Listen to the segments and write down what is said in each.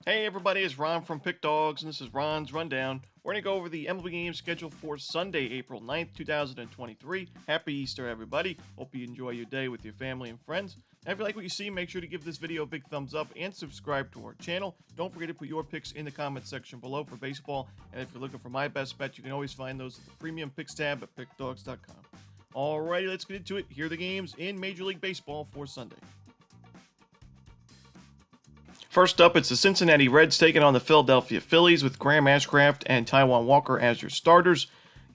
Hey everybody, it's Ron from Pick Dawgz, and this is Ron's Rundown. We're going to go over the MLB games scheduled for Sunday, April 9th, 2023. Happy Easter, everybody. Hope you enjoy your day with your family and friends. And if you like what you see, make sure to give this video a big thumbs up and subscribe to our channel. Don't forget to put your picks in the comment section below for baseball. And if you're looking for my best bet, you can always find those at the premium picks tab at pickdawgz.com. Alrighty, let's get into it. Here are the games in Major League Baseball for Sunday. First up, it's the Cincinnati Reds taking on the Philadelphia Phillies with Graham Ashcraft and Taijuan Walker as your starters.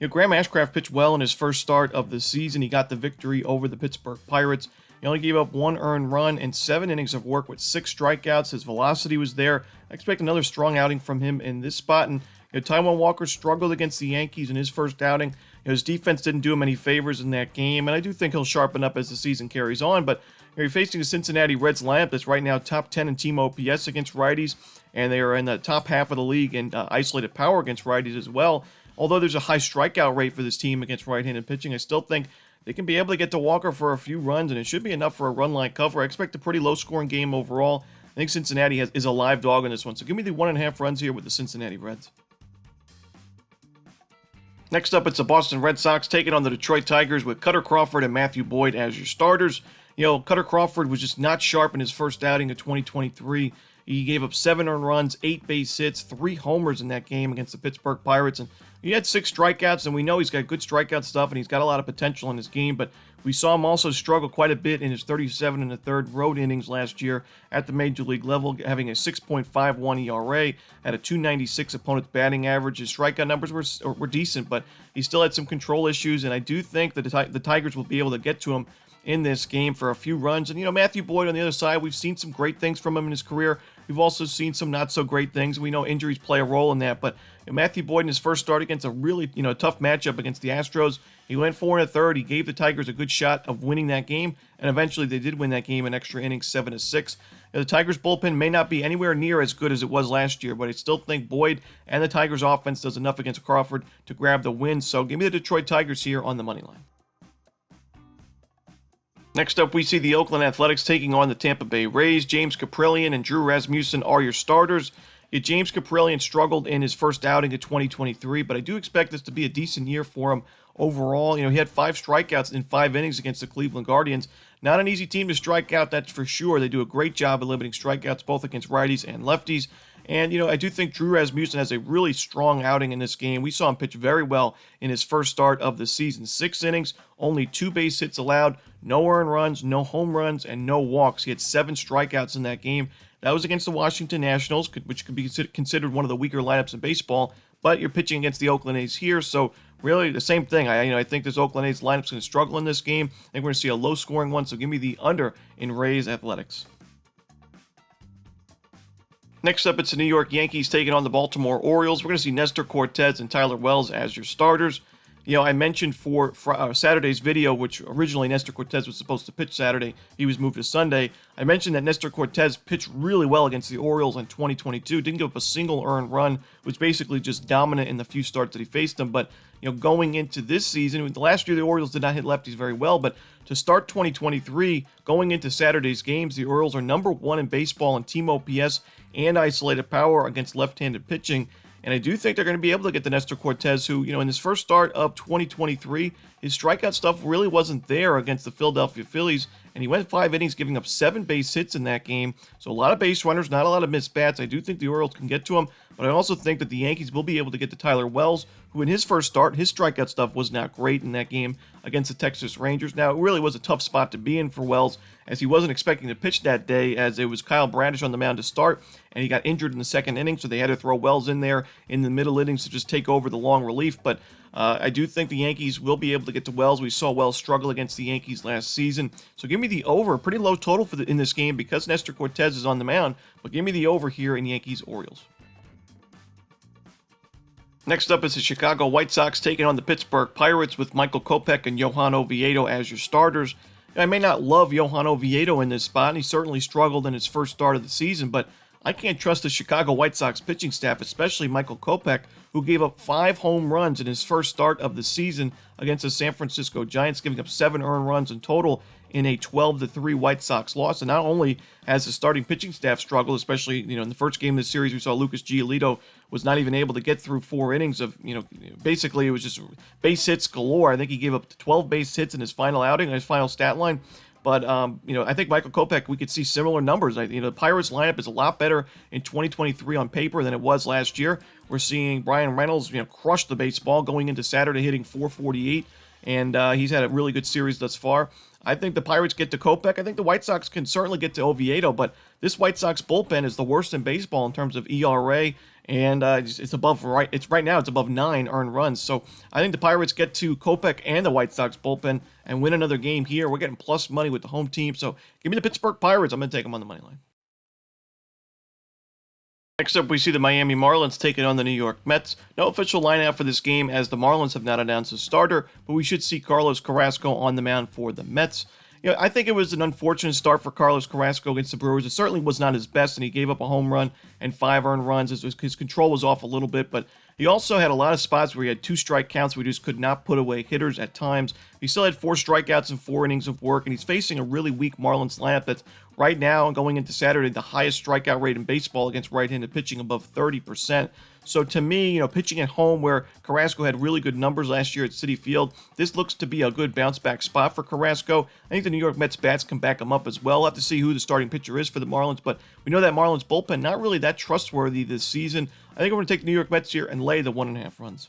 Graham Ashcraft pitched well in his first start of the season. He got the victory over the Pittsburgh Pirates. He only gave up 1 earned run and 7 innings of work with 6 strikeouts. His velocity was there. I expect another strong outing from him in this spot. And Taijuan Walker struggled against the Yankees in his first outing. His defense didn't do him any favors in that game, and I do think he'll sharpen up as the season carries on. But you're facing a Cincinnati Reds lineup that's right now top 10 in team OPS against righties, and they are in the top half of the league in isolated power against righties as well. Although there's a high strikeout rate for this team against right-handed pitching, I still think they can be able to get to Walker for a few runs, and it should be enough for a run-line cover. I expect a pretty low-scoring game overall. I think Cincinnati is a live dog in this one, so give me the 1.5 runs here with the Cincinnati Reds. Next up, it's the Boston Red Sox taking on the Detroit Tigers with Cutter Crawford and Matthew Boyd as your starters. Cutter Crawford was just not sharp in his first outing of 2023. He gave up 7 earned runs, 8 base hits, 3 homers in that game against the Pittsburgh Pirates, and he had 6 strikeouts, and we know he's got good strikeout stuff, and he's got a lot of potential in his game, but we saw him also struggle quite a bit in his 37 1/3 road innings last year at the Major League level, having a 6.51 ERA, at a 296 opponent's batting average. His strikeout numbers were decent, but he still had some control issues, and I do think that the Tigers will be able to get to him in this game for a few runs. And, Matthew Boyd on the other side, we've seen some great things from him in his career. We've also seen some not so great things. We know injuries play a role in that, but Matthew Boyd in his first start against a really, tough matchup against the Astros, he went 4 1/3. He gave the Tigers a good shot of winning that game, and eventually they did win that game in extra innings, 7-6. The Tigers bullpen may not be anywhere near as good as it was last year, but I still think Boyd and the Tigers offense does enough against Crawford to grab the win. So give me the Detroit Tigers here on the money line. Next up, we see the Oakland Athletics taking on the Tampa Bay Rays. James Kaprielian and Drew Rasmussen are your starters. James Kaprielian struggled in his first outing of 2023, but I do expect this to be a decent year for him overall. He had 5 strikeouts in 5 innings against the Cleveland Guardians. Not an easy team to strike out, that's for sure. They do a great job of limiting strikeouts both against righties and lefties. And, I do think Drew Rasmussen has a really strong outing in this game. We saw him pitch very well in his first start of the season. 6 innings, only 2 base hits allowed, no earned runs, no home runs, and no walks. He had 7 strikeouts in that game. That was against the Washington Nationals, which could be considered one of the weaker lineups in baseball. But you're pitching against the Oakland A's here, so really the same thing. I think this Oakland A's lineup's going to struggle in this game. I think we're going to see a low-scoring one, so give me the under in Rays Athletics. Next up, it's the New York Yankees taking on the Baltimore Orioles. We're going to see Nestor Cortes and Tyler Wells as your starters. I mentioned for Saturday's video, which originally Nestor Cortes was supposed to pitch Saturday. He was moved to Sunday. I mentioned that Nestor Cortes pitched really well against the Orioles in 2022. Didn't give up a single earned run. Was basically just dominant in the few starts that he faced them. But, going into this season, last year the Orioles did not hit lefties very well. But to start 2023, going into Saturday's games, the Orioles are number 1 in baseball in team OPS and isolated power against left-handed pitching. And I do think they're going to be able to get the Nestor Cortes, who, in his first start of 2023, his strikeout stuff really wasn't there against the Philadelphia Phillies. And he went 5 innings, giving up 7 base hits in that game. So a lot of base runners, not a lot of missed bats. I do think the Orioles can get to him. But I also think that the Yankees will be able to get to Tyler Wells, who in his first start, his strikeout stuff was not great in that game against the Texas Rangers. Now, it really was a tough spot to be in for Wells, as he wasn't expecting to pitch that day, as it was Kyle Bradish on the mound to start, and he got injured in the second inning, so they had to throw Wells in there in the middle innings to just take over the long relief. But I do think the Yankees will be able to get to Wells. We saw Wells struggle against the Yankees last season. So give me the over, a pretty low total in this game because Nestor Cortes is on the mound, but give me the over here in Yankees-Orioles. Next up is the Chicago White Sox taking on the Pittsburgh Pirates with Michael Kopech and Johan Oviedo as your starters. I may not love Johan Oviedo in this spot, and he certainly struggled in his first start of the season, but I can't trust the Chicago White Sox pitching staff, especially Michael Kopech, who gave up 5 home runs in his first start of the season against the San Francisco Giants, giving up 7 earned runs in total in a 12-3 White Sox loss. And not only has the starting pitching staff struggled, especially in the first game of the series, we saw Lucas Giolito was not even able to get through 4 innings of basically it was just base hits galore. I think he gave up 12 base hits in his final outing, his final stat line. But, I think Michael Kopech, we could see similar numbers. The Pirates lineup is a lot better in 2023 on paper than it was last year. We're seeing Brian Reynolds, crush the baseball going into Saturday, hitting .448, and he's had a really good series thus far. I think the Pirates get to Kopech. I think the White Sox can certainly get to Oviedo, but this White Sox bullpen is the worst in baseball in terms of ERA, and it's above right now it's above 9 earned runs. So I think the Pirates get to Kopech and the White Sox bullpen and win another game here. We're getting plus money with the home team, so give me the Pittsburgh Pirates. I'm going to take them on the money line. Next up, we see the Miami Marlins taking on the New York Mets. No official lineup for this game as the Marlins have not announced a starter, but we should see Carlos Carrasco on the mound for the Mets. I think it was an unfortunate start for Carlos Carrasco against the Brewers. It certainly was not his best, and he gave up a home run and 5 earned runs. His control was off a little bit, but he also had a lot of spots where he had 2 strike counts where he just could not put away hitters at times. He still had 4 strikeouts and 4 innings of work, and he's facing a really weak Marlins lineup that's right now, going into Saturday, the highest strikeout rate in baseball against right-handed pitching, above 30%. So to me, pitching at home where Carrasco had really good numbers last year at Citi Field, this looks to be a good bounce-back spot for Carrasco. I think the New York Mets bats can back him up as well. We'll have to see who the starting pitcher is for the Marlins, but we know that Marlins bullpen not really that trustworthy this season. I think we're going to take the New York Mets here and lay the 1.5 runs.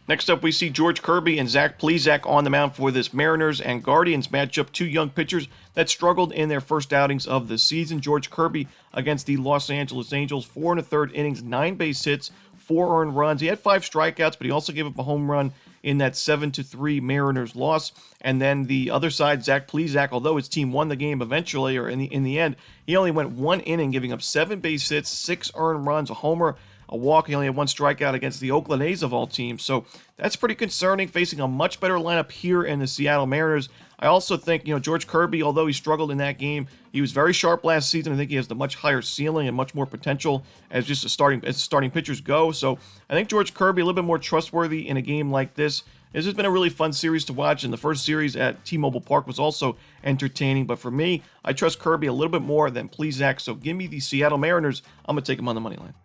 Next up, we see George Kirby and Zach Plesac on the mound for this Mariners and Guardians matchup. 2 young pitchers that struggled in their first outings of the season. George Kirby against the Los Angeles Angels, 4 1/3 innings, 9 base hits, 4 earned runs. He had 5 strikeouts, but he also gave up a home run in that 7-3 Mariners loss. And then the other side, Zach Plesac, although his team won the game eventually, or in the end, he only went 1 inning, giving up 7 base hits, 6 earned runs, a homer, a walk. He only had 1 strikeout against the Oakland A's of all teams. So that's pretty concerning, facing a much better lineup here in the Seattle Mariners. I also think, George Kirby, although he struggled in that game, he was very sharp last season. I think he has the much higher ceiling and much more potential as starting pitchers go. So I think George Kirby a little bit more trustworthy in a game like this. This has been a really fun series to watch, and the first series at T-Mobile Park was also entertaining. But for me, I trust Kirby a little bit more than Plesac. So give me the Seattle Mariners. I'm going to take them on the money line.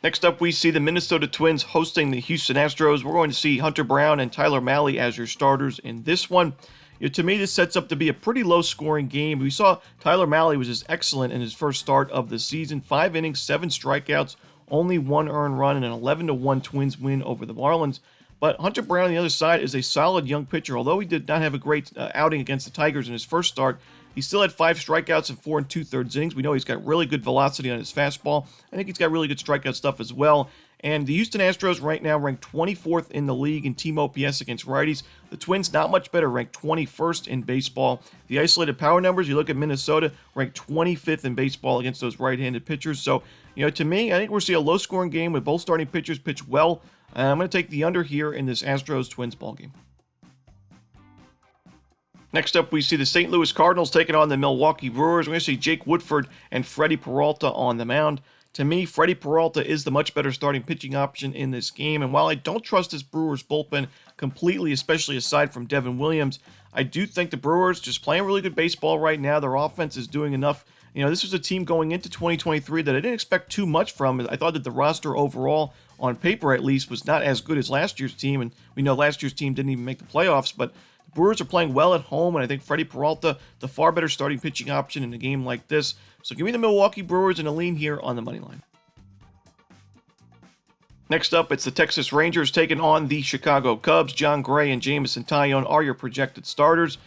Next up, we see the Minnesota Twins hosting the Houston Astros. We're going to see Hunter Brown and Tyler Mahle as your starters in this one. To me, this sets up to be a pretty low-scoring game. We saw Tyler Mahle was just excellent in his first start of the season. 5 innings, 7 strikeouts, only 1 earned run, and an 11-1 Twins win over the Marlins. But Hunter Brown on the other side is a solid young pitcher. Although he did not have a great outing against the Tigers in his first start, he still had 5 strikeouts and 4 2/3 innings. We know he's got really good velocity on his fastball. I think he's got really good strikeout stuff as well. And the Houston Astros right now ranked 24th in the league in team OPS against righties. The Twins not much better, ranked 21st in baseball. The isolated power numbers, you look at Minnesota, ranked 25th in baseball against those right-handed pitchers. So, to me, I think we'll see a low-scoring game with both starting pitchers pitch well. I'm going to take the under here in this Astros-Twins ballgame. Next up, we see the St. Louis Cardinals taking on the Milwaukee Brewers. We're going to see Jake Woodford and Freddie Peralta on the mound. To me, Freddie Peralta is the much better starting pitching option in this game. And while I don't trust this Brewers bullpen completely, especially aside from Devin Williams, I do think the Brewers just playing really good baseball right now. Their offense is doing enough. This was a team going into 2023 that I didn't expect too much from. I thought that the roster overall, on paper at least, was not as good as last year's team. And we know last year's team didn't even make the playoffs, but the Brewers are playing well at home, and I think Freddie Peralta, the far better starting pitching option in a game like this. So give me the Milwaukee Brewers and a lean here on the money line. Next up, it's the Texas Rangers taking on the Chicago Cubs. John Gray and Jameson Taillon are your projected starters.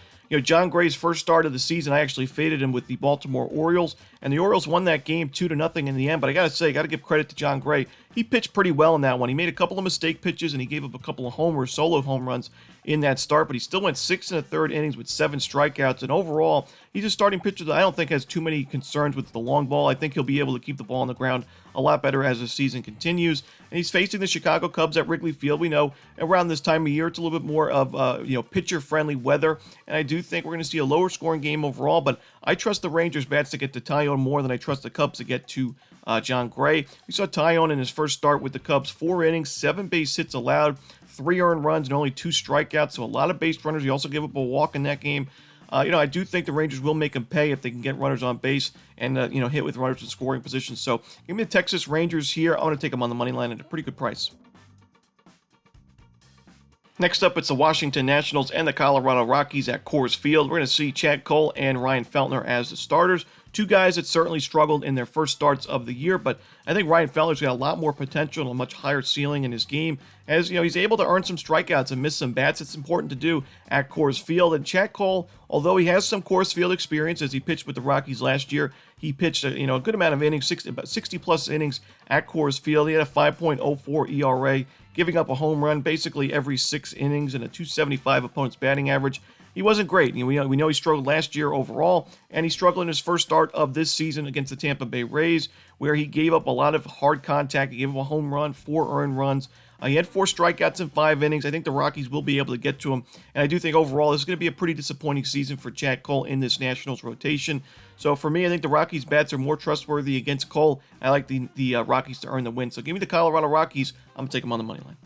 John Gray's first start of the season, I actually faded him with the Baltimore Orioles, and the Orioles won that game 2-0 in the end. But I got to give credit to John Gray. he pitched pretty well in that one. He made a couple of mistake pitches and he gave up a couple of homers, solo home runs in that start, but he still went 6 1/3 innings with 7 strikeouts. And overall, he's a starting pitcher that I don't think has too many concerns with the long ball. I think he'll be able to keep the ball on the ground a lot better as the season continues. And he's facing the Chicago Cubs at Wrigley Field. We know around this time of year, it's a little bit more of pitcher-friendly weather. And I do think we're going to see a lower scoring game overall, but I trust the Rangers bats to get to Taillon more than I trust the Cubs to get to John Gray. We saw Taillon in his first start with the Cubs, 4 innings, 7 base hits allowed, 3 earned runs, and only 2 strikeouts. So a lot of base runners. He also gave up a walk in that game. I do think the Rangers will make him pay if they can get runners on base and, hit with runners in scoring positions. So give me the Texas Rangers here. I want to take them on the money line at a pretty good price. Next up, it's the Washington Nationals and the Colorado Rockies at Coors Field. We're going to see Chad Cole and Ryan Feltner as the starters. Two guys that certainly struggled in their first starts of the year, but I think Ryan Feltner's got a lot more potential and a much higher ceiling in his game. As he's able to earn some strikeouts and miss some bats. It's important to do at Coors Field. And Chad Cole, although he has some Coors Field experience as he pitched with the Rockies last year, he pitched a good amount of innings, about 60 plus innings at Coors Field. He had a 5.04 ERA, giving up a home run basically every 6 innings and a 275 opponent's batting average. He wasn't great. We know he struggled last year overall, and he struggled in his first start of this season against the Tampa Bay Rays, where he gave up a lot of hard contact. He gave up a home run, 4 earned runs. He had 4 strikeouts in 5 innings. I think the Rockies will be able to get to him, and I do think overall this is going to be a pretty disappointing season for Chad Cole in this Nationals rotation. So for me, I think the Rockies' bats are more trustworthy against Cole. I like the Rockies to earn the win. So give me the Colorado Rockies. I'm going to take them on the money line.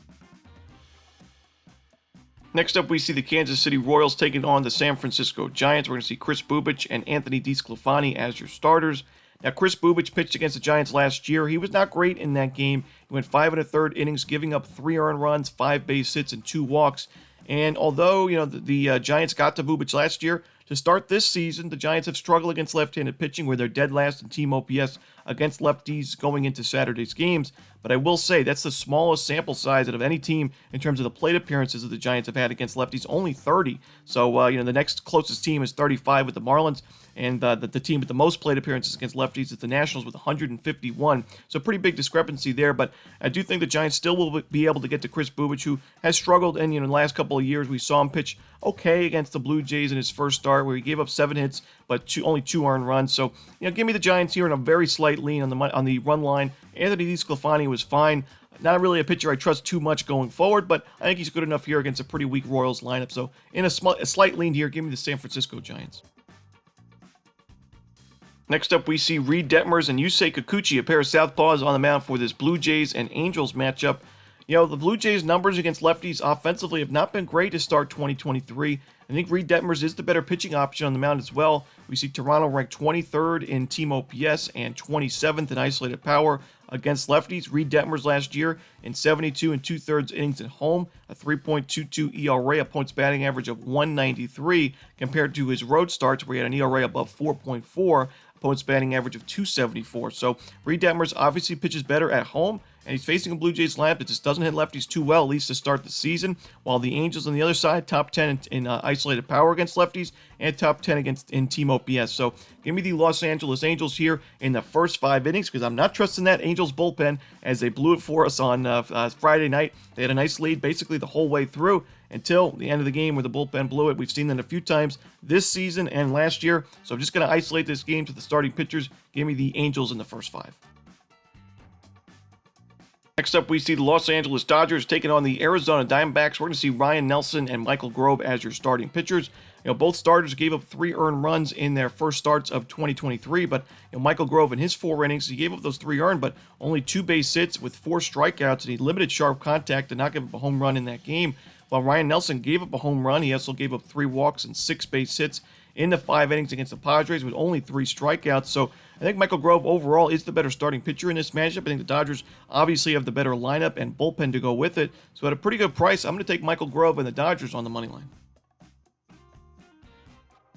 Next up, we see the Kansas City Royals taking on the San Francisco Giants. We're going to see Chris Bubic and Anthony DeSclafani as your starters. Now, Chris Bubic pitched against the Giants last year. He was not great in that game. He went 5 1/3 innings, giving up 3 earned runs, 5 base hits, and 2 walks. And although the Giants got to Bubic last year, to start this season, the Giants have struggled against left-handed pitching, where they're dead last in team OPS against lefties going into Saturday's games. But I will say that's the smallest sample size out of any team in terms of the plate appearances that the Giants have had against lefties, only 30. So, the next closest team is 35 with the Marlins, and the team with the most plate appearances against lefties is the Nationals with 151. So, pretty big discrepancy there. But I do think the Giants still will be able to get to Chris Bubic, who has struggled in the last couple of years. We saw him pitch okay against the Blue Jays in his first start, where he gave up 7 hits, but only 2 earned runs. So, give me the Giants here in a very slight lean on the run line. Anthony DeSclafani was fine. Not really a pitcher I trust too much going forward, but I think he's good enough here against a pretty weak Royals lineup. So in a slight lean here, give me the San Francisco Giants. Next up, we see Reed Detmers and Yusei Kikuchi, a pair of southpaws on the mound for this Blue Jays and Angels matchup. The Blue Jays' numbers against lefties offensively have not been great to start 2023. I think Reed Detmers is the better pitching option on the mound as well. We see Toronto ranked 23rd in team OPS and 27th in isolated power against lefties. Reed Detmers last year in 72 2/3 innings at home, a 3.22 ERA, opponent's batting average of 193, compared to his road starts where he had an ERA above 4.4, opponent's batting average of 274. So Reed Detmers obviously pitches better at home, and he's facing a Blue Jays lineup that just doesn't hit lefties too well, at least to start the season, while the Angels on the other side, top 10 in isolated power against lefties, and top 10 in team OPS. So give me the Los Angeles Angels here in the first 5 innings, because I'm not trusting that Angels bullpen, as they blew it for us on Friday night. They had a nice lead basically the whole way through until the end of the game where the bullpen blew it. We've seen that a few times this season and last year, so I'm just going to isolate this game to the starting pitchers. Give me the Angels in the first 5. Next up, we see the Los Angeles Dodgers taking on the Arizona Diamondbacks. We're going to see Ryan Nelson and Michael Grove as your starting pitchers. Both starters gave up 3 earned runs in their first starts of 2023, but Michael Grove in his 4 innings, he gave up those 3 earned, but only 2 base hits with 4 strikeouts, and he limited sharp contact to not give up a home run in that game. While Ryan Nelson gave up a home run, he also gave up 3 walks and 6 base hits in the 5 innings against the Padres with only 3 strikeouts. So I think Michael Grove overall is the better starting pitcher in this matchup. I think the Dodgers obviously have the better lineup and bullpen to go with it. So at a pretty good price, I'm going to take Michael Grove and the Dodgers on the money line.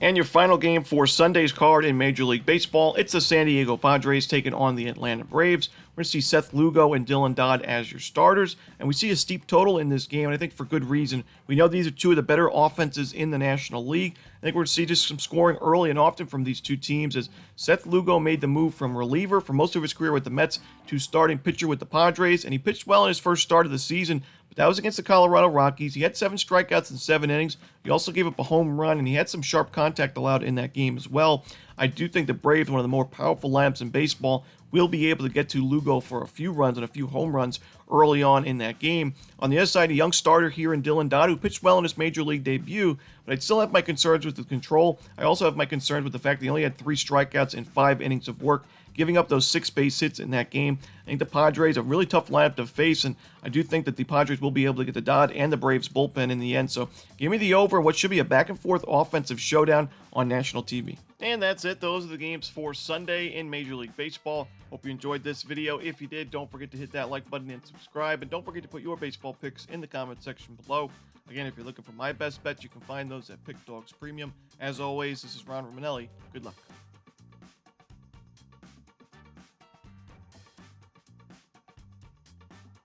And your final game for Sunday's card in Major League Baseball, it's the San Diego Padres taking on the Atlanta Braves. We're going to see Seth Lugo and Dylan Dodd as your starters, and we see a steep total in this game, and I think for good reason. We know these are two of the better offenses in the National League. I think we're going to see just some scoring early and often from these two teams, as Seth Lugo made the move from reliever for most of his career with the Mets to starting pitcher with the Padres, and he pitched well in his first start of the season, but that was against the Colorado Rockies. He had 7 strikeouts in 7 innings. He also gave up a home run, and he had some sharp contact allowed in that game as well. I do think the Braves, one of the more powerful lineups in baseball, will be able to get to Lugo for a few runs and a few home runs early on in that game. On the other side, a young starter here in Dylan Dodd, who pitched well in his Major League debut, but I'd still have my concerns with the control. I also have my concerns with the fact that he only had 3 strikeouts in 5 innings of work, giving up those 6 base hits in that game. I think the Padres, a really tough lineup to face, and I do think that the Padres will be able to get the Dodd and the Braves bullpen in the end. So give me the over in what should be a back-and-forth offensive showdown on national TV. And that's it. Those are the games for Sunday in Major League Baseball. Hope you enjoyed this video. If you did, don't forget to hit that like button and subscribe. And don't forget to put your baseball picks in the comment section below. Again, if you're looking for my best bets, you can find those at Pick Dawgz Premium. As always, this is Ron Romanelli. Good luck.